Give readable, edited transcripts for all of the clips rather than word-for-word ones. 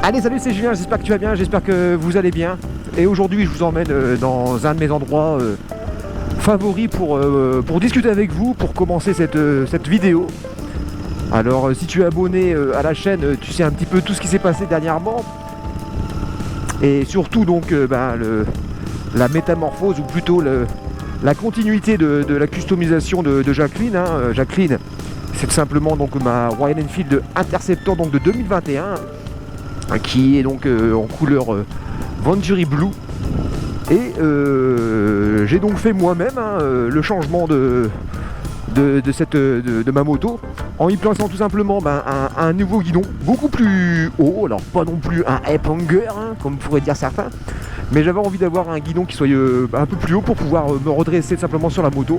Allez, salut, c'est Julien, j'espère que tu vas bien, j'espère que vous allez bien. Et aujourd'hui, je vous emmène dans un de mes endroits favoris pour discuter avec vous, pour commencer cette vidéo. Alors, si tu es abonné à la chaîne, tu sais un petit peu tout ce qui s'est passé dernièrement. Et surtout, donc, la métamorphose, ou plutôt la continuité de la customisation de Jacqueline. Jacqueline, c'est tout simplement donc, ma Royal Enfield Interceptor donc, de 2021. Qui est donc en couleur Venturi Blue. Et j'ai donc fait moi-même le changement de ma moto en y plaçant tout simplement un nouveau guidon beaucoup plus haut. Alors pas non plus un hip hanger comme pourraient dire certains, mais j'avais envie d'avoir un guidon qui soit un peu plus haut pour pouvoir me redresser tout simplement sur la moto.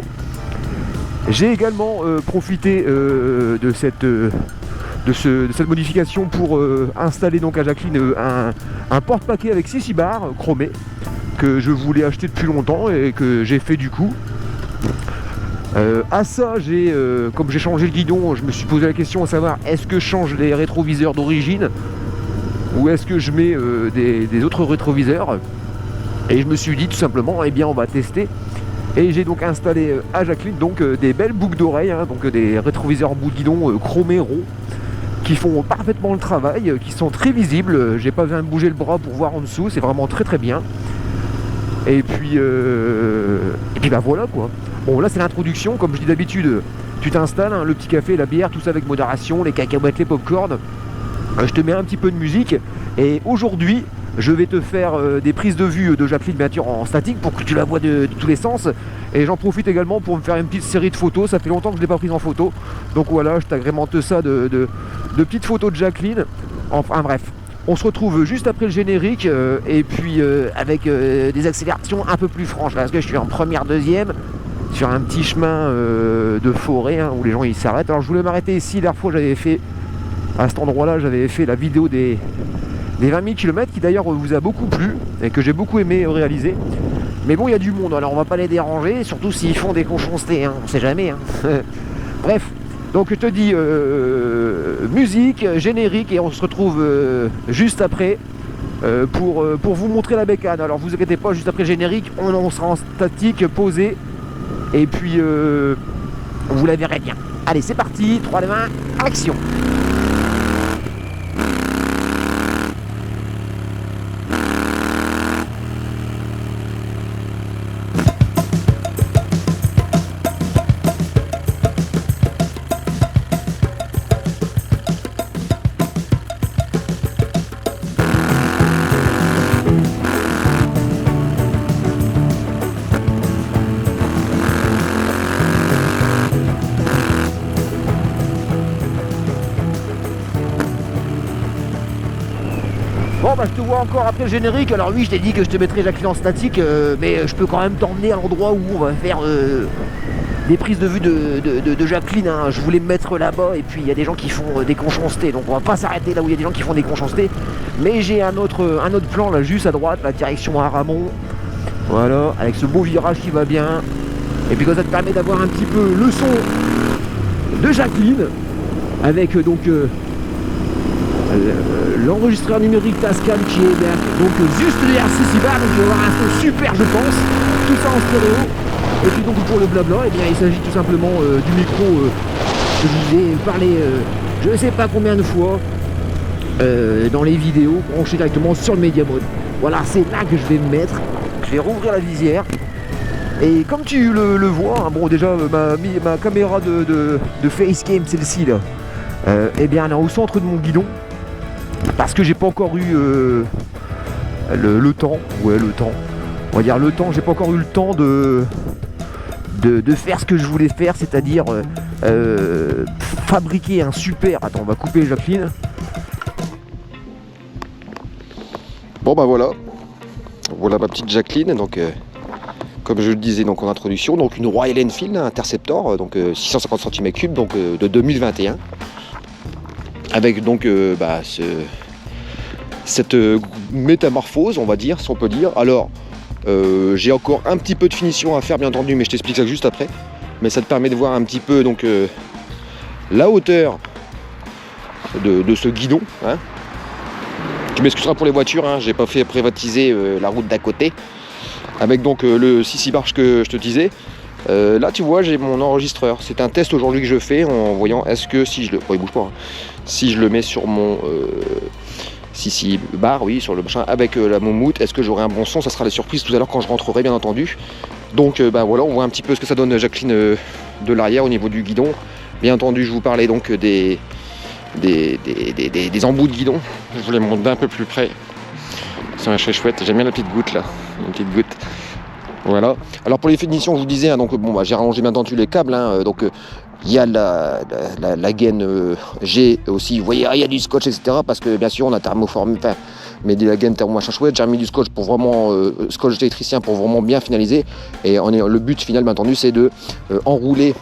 J'ai également profité de cette modification pour installer donc à Jacqueline un porte-paquet avec 6 bars chromés que je voulais acheter depuis longtemps et que j'ai fait du coup. À ça, comme j'ai changé le guidon, je me suis posé la question à savoir est-ce que je change les rétroviseurs d'origine ou est-ce que je mets des autres rétroviseurs, et je me suis dit tout simplement eh bien on va tester. Et j'ai donc installé à Jacqueline donc des belles boucles d'oreilles, donc des rétroviseurs en bout de guidon chromés ronds qui font parfaitement le travail, qui sont très visibles. J'ai pas besoin de bouger le bras pour voir en dessous, c'est vraiment très très bien. Et puis bah voilà quoi. Bon, là c'est l'introduction, comme je dis d'habitude, tu t'installes, le petit café, la bière, tout ça avec modération, les cacahuètes, les pop-corn. Je te mets un petit peu de musique et aujourd'hui je vais te faire des prises de vue de Jacqueline bien sûr en statique pour que tu la vois de tous les sens. Et j'en profite également pour me faire une petite série de photos, ça fait longtemps que je ne l'ai pas prise en photo. Donc voilà, je t'agrémente ça de petites photos de Jacqueline. Enfin bref, on se retrouve juste après le générique et puis avec des accélérations un peu plus franches. Là, parce que je suis en première, deuxième, sur un petit chemin de forêt où les gens ils s'arrêtent. Alors je voulais m'arrêter ici, la dernière fois j'avais fait, à cet endroit-là, j'avais fait la vidéo des 20 000 km qui d'ailleurs vous a beaucoup plu et que j'ai beaucoup aimé réaliser. Mais bon, il y a du monde, alors on va pas les déranger, surtout s'ils font des conchonstés, on sait jamais. Bref, donc je te dis musique, générique, et on se retrouve juste après pour vous montrer la bécane. Alors vous inquiétez pas, juste après le générique, on sera en statique, posé, et puis vous la verrez bien. Allez, c'est parti, 3, 2, 1, action! Bon bah je te vois encore après le générique. Alors oui, je t'ai dit que je te mettrais Jacqueline en statique, mais je peux quand même t'emmener à l'endroit où on va faire des prises de vue de Jacqueline. Je voulais me mettre là-bas et puis il y a des gens qui font des conchonstés, donc on va pas s'arrêter là où il y a des gens qui font des conchonstés. Mais j'ai un autre plan là juste à droite, la direction à Ramon. Voilà, avec ce beau virage qui va bien. Et puis comme ça te permet d'avoir un petit peu le son de Jacqueline avec donc l'enregistreur numérique Tascam qui est donc juste derrière 6 bars, donc il va y avoir un son super je pense, tout ça en stéréo. Et puis donc pour le blabla, eh bien il s'agit tout simplement du micro que je vous ai parlé je ne sais pas combien de fois dans les vidéos, branché directement sur le Media Mode. Voilà, c'est là que je vais me mettre, je vais rouvrir la visière. Et comme tu le vois, bon déjà ma caméra de facecam, celle-ci là, eh bien elle est au centre de mon guidon. Parce que j'ai pas encore eu le temps, on va dire le temps, j'ai pas encore eu le temps de faire ce que je voulais faire, c'est-à-dire fabriquer un super... Attends, on va couper Jacqueline. Bon bah voilà ma petite Jacqueline, donc comme je le disais donc en introduction, donc une Royal Enfield Interceptor, donc 650 cm3 donc de 2021. Avec donc cette métamorphose, on va dire, si on peut dire. Alors, j'ai encore un petit peu de finition à faire, bien entendu, mais je t'explique ça juste après. Mais ça te permet de voir un petit peu donc la hauteur de ce guidon, Tu m'excuseras pour les voitures, hein, j'ai pas fait privatiser la route d'à côté. Avec donc le CC bar que je te disais. Là tu vois j'ai mon enregistreur. C'est un test aujourd'hui que je fais en voyant est-ce que si je le. Oh, il bouge pas. Hein. Si je le mets sur mon CC bar, oui, sur le machin avec la moumoute, est-ce que j'aurai un bon son? Ça sera la surprise tout à l'heure quand je rentrerai bien entendu. Donc voilà, on voit un petit peu ce que ça donne Jacqueline de l'arrière au niveau du guidon. Bien entendu je vous parlais donc des embouts de guidon. Je vous les montre d'un peu plus près. C'est un chouette, j'aime bien la petite goutte là, une petite goutte. Voilà. Alors pour les finitions, je vous disais, hein, donc bon, j'ai rallongé bien entendu les câbles. Hein, donc il y a la gaine G aussi. Vous voyez, il y a du scotch, etc. Parce que bien sûr, on a thermoformé, enfin, mais de la gaine thermo machin chouette. J'ai remis du scotch pour vraiment scotch électricien pour vraiment bien finaliser. Et le but final, bien entendu, c'est de enrouler.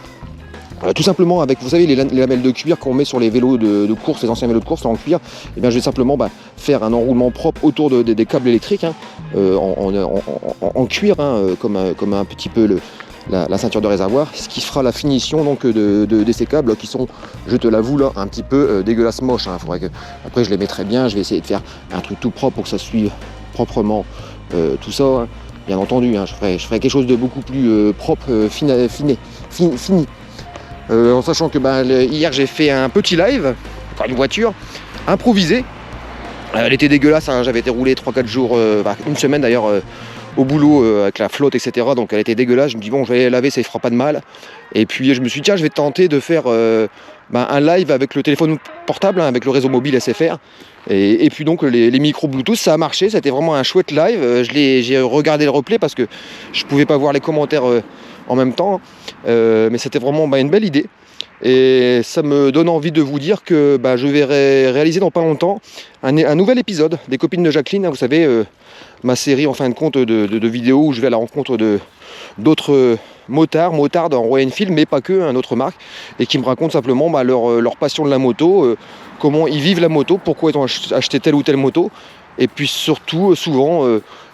Tout simplement avec, vous savez, les lamelles de cuir qu'on met sur les vélos de course, les anciens vélos de course là, en cuir, et bien je vais simplement faire un enroulement propre autour des câbles électriques hein, en cuir, hein, comme un petit peu la ceinture de réservoir, ce qui fera la finition donc, de ces câbles qui sont, je te l'avoue là, un petit peu dégueulasse moche. Hein. Faudrait que, après je les mettrai bien, je vais essayer de faire un truc tout propre pour que ça suive proprement tout ça. Hein. Bien entendu, hein, je ferai quelque chose de beaucoup plus propre, fini. En sachant que hier j'ai fait un petit live, enfin une voiture improvisée. Elle était dégueulasse, hein, j'avais été roulé 3-4 jours, une semaine d'ailleurs au boulot avec la flotte, etc. Donc elle était dégueulasse, je me dis bon je vais la laver, ça ne fera pas de mal. Et puis je me suis dit tiens je vais tenter de faire un live avec le téléphone portable, hein, avec le réseau mobile SFR. Et puis donc les micros Bluetooth, ça a marché, c'était vraiment un chouette live. J'ai regardé le replay parce que je ne pouvais pas voir les commentaires en même temps, mais c'était vraiment une belle idée. Et ça me donne envie de vous dire que je vais réaliser dans pas longtemps un nouvel épisode des Copines de Jacqueline, hein, vous savez, ma série en fin de compte de vidéos où je vais à la rencontre d'autres motards en Royal Enfield, mais pas que, une autre marque, et qui me racontent simplement leur passion de la moto, comment ils vivent la moto, pourquoi ils ont acheté telle ou telle moto, et puis surtout, souvent,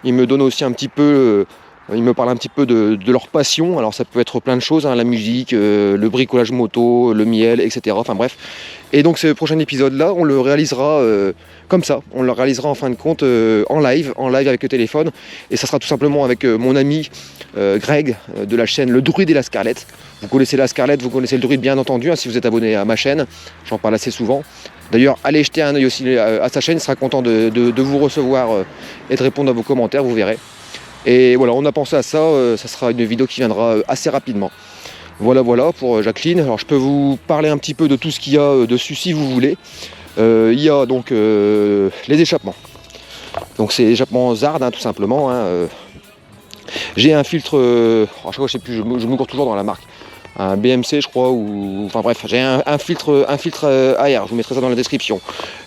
ils me donnent aussi un petit peu... Ils me parlent un petit peu de leur passion, alors ça peut être plein de choses, hein, la musique, le bricolage moto, le miel, etc. Enfin bref. Et donc ce prochain épisode-là, on le réalisera comme ça. On le réalisera en fin de compte en live avec le téléphone. Et ça sera tout simplement avec mon ami Greg de la chaîne Le Druide et la Scarlett. Vous connaissez la Scarlett, vous connaissez le Druide bien entendu, hein, si vous êtes abonné à ma chaîne. J'en parle assez souvent. D'ailleurs, allez jeter un œil aussi à sa chaîne, il sera content de vous recevoir et de répondre à vos commentaires, vous verrez. Et voilà, on a pensé à ça, ça sera une vidéo qui viendra assez rapidement. Voilà pour Jacqueline. Alors je peux vous parler un petit peu de tout ce qu'il y a dessus si vous voulez. Il y a donc les échappements. Donc c'est échappements Zard hein, tout simplement. Hein, j'ai un filtre, à chaque fois je sais plus, je me cours toujours dans la marque. Un BMC je crois, ou enfin bref, j'ai un filtre AR, je vous mettrai ça dans la description.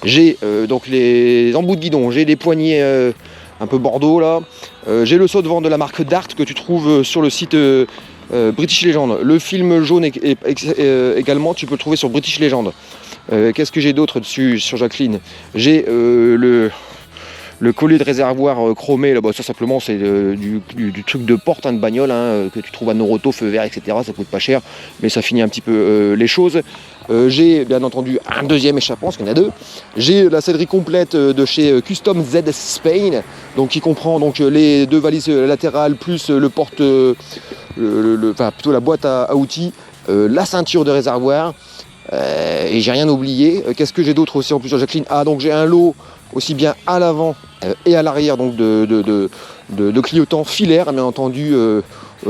J'ai donc les embouts de guidon, j'ai les poignées un peu bordeaux là. J'ai le saut de vent de la marque Dart que tu trouves sur le site British Legend. Le film jaune également, tu peux le trouver sur British Legend. Qu'est-ce que j'ai d'autre dessus sur Jacqueline? J'ai le collier de réservoir chromé, là, ça simplement c'est du truc de porte hein, de bagnole hein, que tu trouves à Noroto, feu vert, etc. Ça coûte pas cher, mais ça finit un petit peu les choses. J'ai bien entendu un deuxième échappement, parce qu'il y en a deux. J'ai la sellerie complète de chez Custom Z Spain, donc qui comprend donc les deux valises latérales plus le porte, enfin plutôt la boîte à outils, la ceinture de réservoir. Et j'ai rien oublié. Qu'est-ce que j'ai d'autre aussi en plus sur Jacqueline? Ah donc j'ai un lot aussi bien à l'avant et à l'arrière donc de clignotants filaires, bien entendu,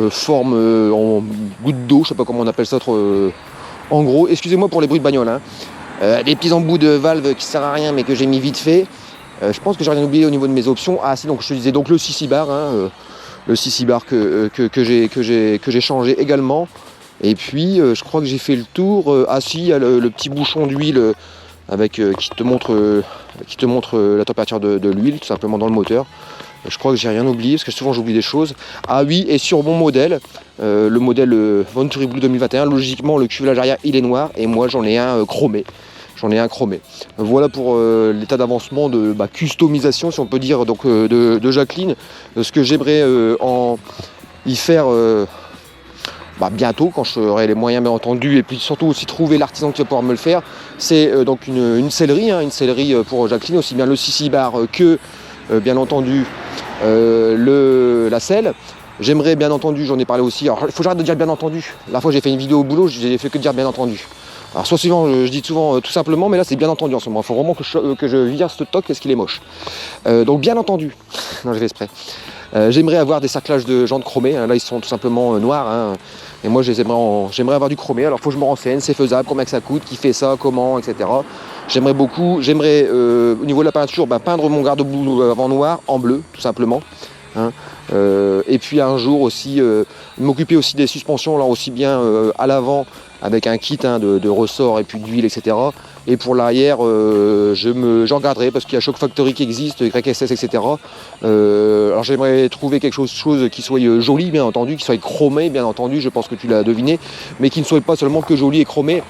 forme en goutte d'eau, je sais pas comment on appelle ça en gros, excusez-moi pour les bruits de bagnole, hein. Des petits embouts de valve qui servent à rien mais que j'ai mis vite fait. Je pense que j'ai rien oublié au niveau de mes options. Ah si, donc je te disais donc le CC bar, hein, le CC bar que j'ai changé également. Et puis je crois que j'ai fait le tour. Ah si, il y a le petit bouchon d'huile avec qui te montre la température de l'huile tout simplement dans le moteur. Je crois que j'ai rien oublié parce que souvent j'oublie des choses. Ah oui, et sur mon modèle, le modèle Venturi Blue 2021, logiquement le cuvelage arrière il est noir et moi j'en ai un chromé. Voilà pour l'état d'avancement de customisation, si on peut dire, donc de Jacqueline. Ce que j'aimerais y faire bientôt, quand j'aurai les moyens bien entendu, et puis surtout aussi trouver l'artisan qui va pouvoir me le faire. C'est donc une sellerie, une sellerie pour Jacqueline, aussi bien le sissi bar que bien entendu la selle. J'aimerais bien entendu, j'en ai parlé aussi, alors il faut que j'arrête de dire bien entendu. La fois j'ai fait une vidéo au boulot, j'ai fait que dire bien entendu. Alors soit souvent, je dis souvent tout simplement, mais là c'est bien entendu en ce moment. Il faut vraiment que je vire ce toc parce qu'il est moche. Donc bien entendu, non j'ai fait exprès. J'aimerais avoir des cerclages de jantes chromées, là ils sont tout simplement noirs. Et moi j'aimerais avoir du chromé, alors il faut que je me renseigne, c'est faisable, combien que ça coûte, qui fait ça, comment, etc. J'aimerais beaucoup, au niveau de la peinture, peindre mon garde-boue avant noir en bleu, tout simplement. Et puis un jour aussi m'occuper aussi des suspensions, alors aussi bien à l'avant avec un kit de ressort et puis d'huile, etc. Et pour l'arrière, j'en regarderai parce qu'il y a Shock Factory qui existe, YSS, etc. Alors j'aimerais trouver quelque chose qui soit joli, bien entendu, qui soit chromé, bien entendu, je pense que tu l'as deviné, mais qui ne soit pas seulement que joli et chromé.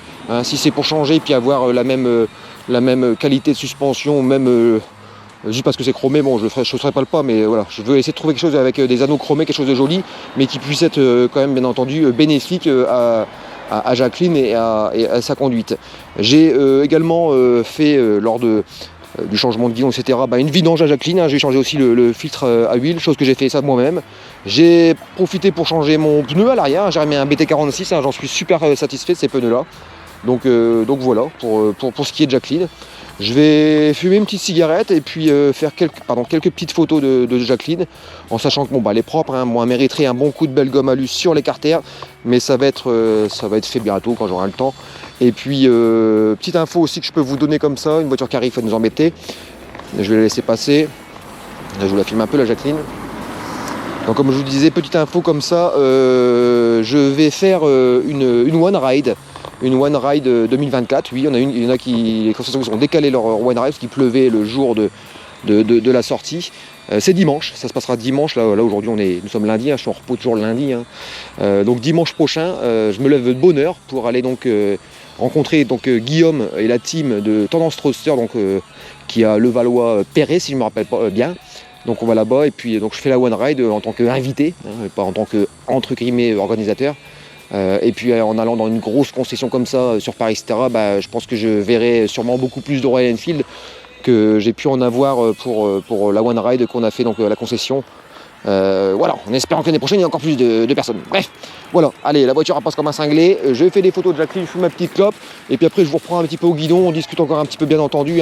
Si c'est pour changer et puis avoir la même qualité de suspension, même juste parce que c'est chromé, bon, je ne ferai pas le pas, mais voilà, je veux essayer de trouver quelque chose avec des anneaux chromés, quelque chose de joli, mais qui puisse être quand même, bien entendu, bénéfique à Jacqueline et à sa conduite. J'ai également fait, lors du changement de guidon, etc., une vidange à Jacqueline. J'ai changé aussi le filtre à huile, chose que j'ai fait ça moi-même. J'ai profité pour changer mon pneu à l'arrière. J'ai remis un BT46, j'en suis super satisfait de ces pneus-là. Donc voilà, pour ce qui est de Jacqueline. Je vais fumer une petite cigarette et puis faire quelques petites photos de Jacqueline, en sachant que elle est propre, moi elle mériterait un bon coup de belle gomme alu sur les carters, mais ça va être fait bientôt quand j'aurai le temps. Et puis petite info aussi que je peux vous donner comme ça, une voiture qui arrive va nous embêter. Je vais la laisser passer. Là, je vous la filme un peu la Jacqueline. Donc comme je vous disais, petite info comme ça, je vais faire une one ride. Une One Ride 2024, oui, il y en a les concessions qui ont décalé leur One Ride parce qu'il pleuvait le jour de la sortie. C'est dimanche, ça se passera dimanche, là aujourd'hui nous sommes lundi, je suis en repos toujours le lundi. Donc dimanche prochain, je me lève de bonne heure pour aller donc rencontrer Guillaume et la team de Tendance Thruster, qui a Levallois-Perret, si je ne me rappelle pas bien. Donc on va là-bas et puis donc je fais la One Ride en tant qu'invité, pas en tant que entre guillemets organisateur. Et puis en allant dans une grosse concession comme ça sur Paris, etc., je pense que je verrai sûrement beaucoup plus de Royal Enfield que j'ai pu en avoir pour la One Ride qu'on a fait à la concession. Voilà, en espérant que l'année prochaine il y a encore plus de personnes. Bref, voilà, allez, la voiture passe comme un cinglé. Je fais des photos de Jacqueline, je fume ma petite clope et puis après je vous reprends un petit peu au guidon, on discute encore un petit peu bien entendu.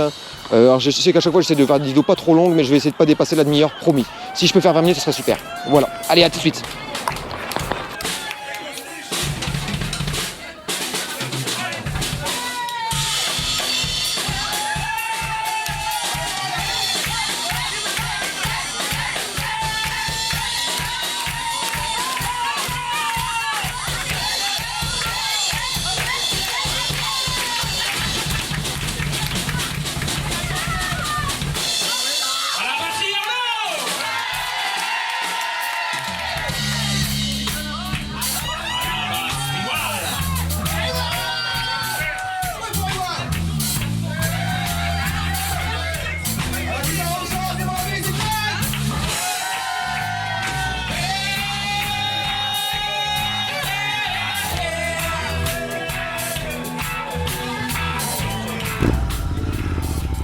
Alors je sais qu'à chaque fois j'essaie de faire des vidéos pas trop longues, mais je vais essayer de pas dépasser la demi-heure, promis. Si je peux faire 20 minutes, ce serait super. Voilà, allez, à tout de suite.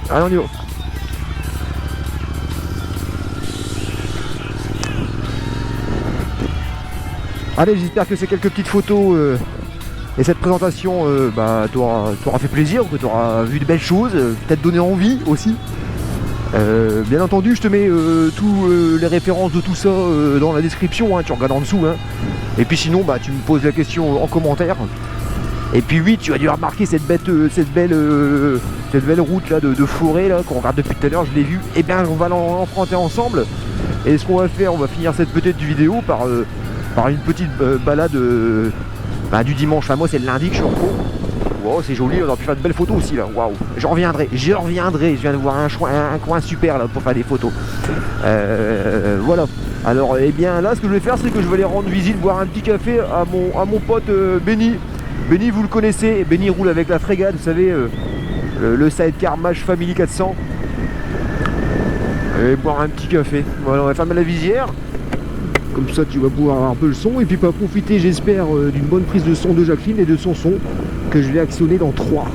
Allez, on y va. Allez, j'espère que ces quelques petites photos et cette présentation t'aura fait plaisir, que tu auras vu de belles choses, peut-être donné envie aussi. Bien entendu, je te mets tous les références de tout ça dans la description, tu regardes en dessous. Et puis sinon, tu me poses la question en commentaire. Et puis oui, tu as dû remarquer cette belle route là de forêt là qu'on regarde depuis tout à l'heure, je l'ai vue. Et bien on va l'emprunter ensemble. Et ce qu'on va faire, on va finir cette petite vidéo par une petite balade du dimanche. Enfin moi c'est le lundi que je suis en repos. Wow, c'est joli, on a pu faire de belles photos aussi là. Waouh. Je reviendrai. Je viens de voir un coin super là pour faire des photos. Voilà. Alors bien là ce que je vais faire, c'est que je vais aller rendre visite, boire un petit café à mon pote Benny. Benny, vous le connaissez, Benny roule avec la frégate, vous savez, le sidecar Mage Family 400. Et boire un petit café. Voilà, on va fermer la visière. Comme ça tu vas pouvoir avoir un peu le son et puis pas profiter j'espère d'une bonne prise de son de Jacqueline et de son son que je vais actionner dans 3,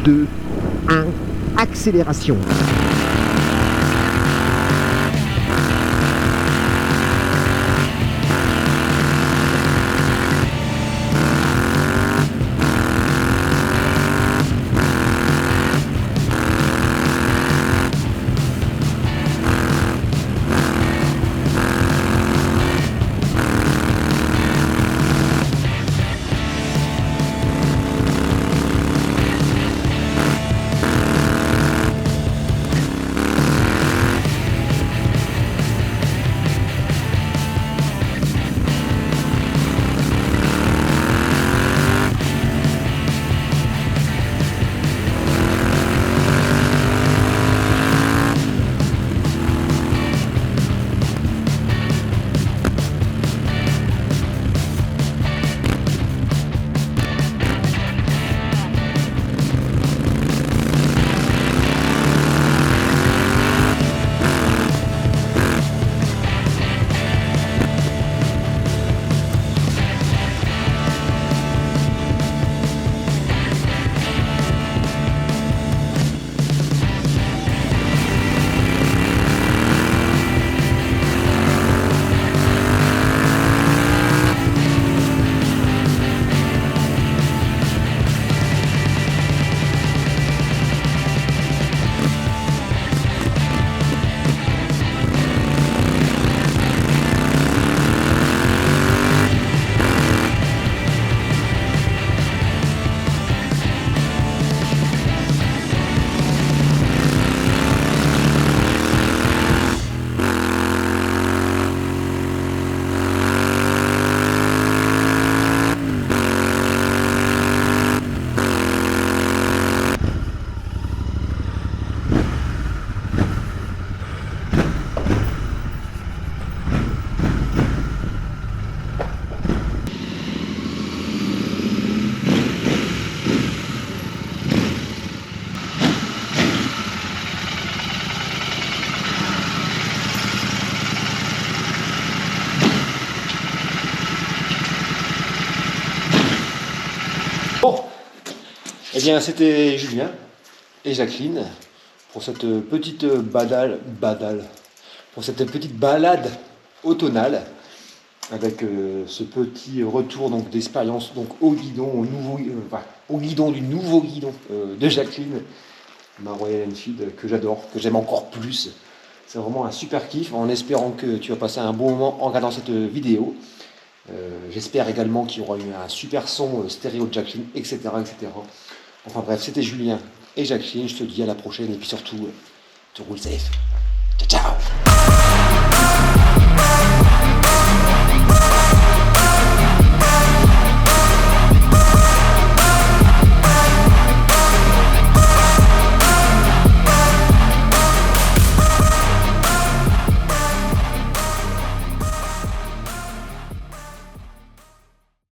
2, 1, accélération. Eh bien, c'était Julien et Jacqueline pour cette petite pour cette petite balade automnale avec ce petit retour donc d'expérience donc au guidon, au guidon du nouveau guidon de Jacqueline, ma Royal Enfield que j'adore, que j'aime encore plus. C'est vraiment un super kiff, en espérant que tu vas passer un bon moment en regardant cette vidéo. J'espère également qu'il y aura eu un super son stéréo de Jacqueline, etc., etc. Enfin bref, c'était Julien et Jacqueline. Je te dis à la prochaine et puis surtout, te roule safe. Ciao, ciao.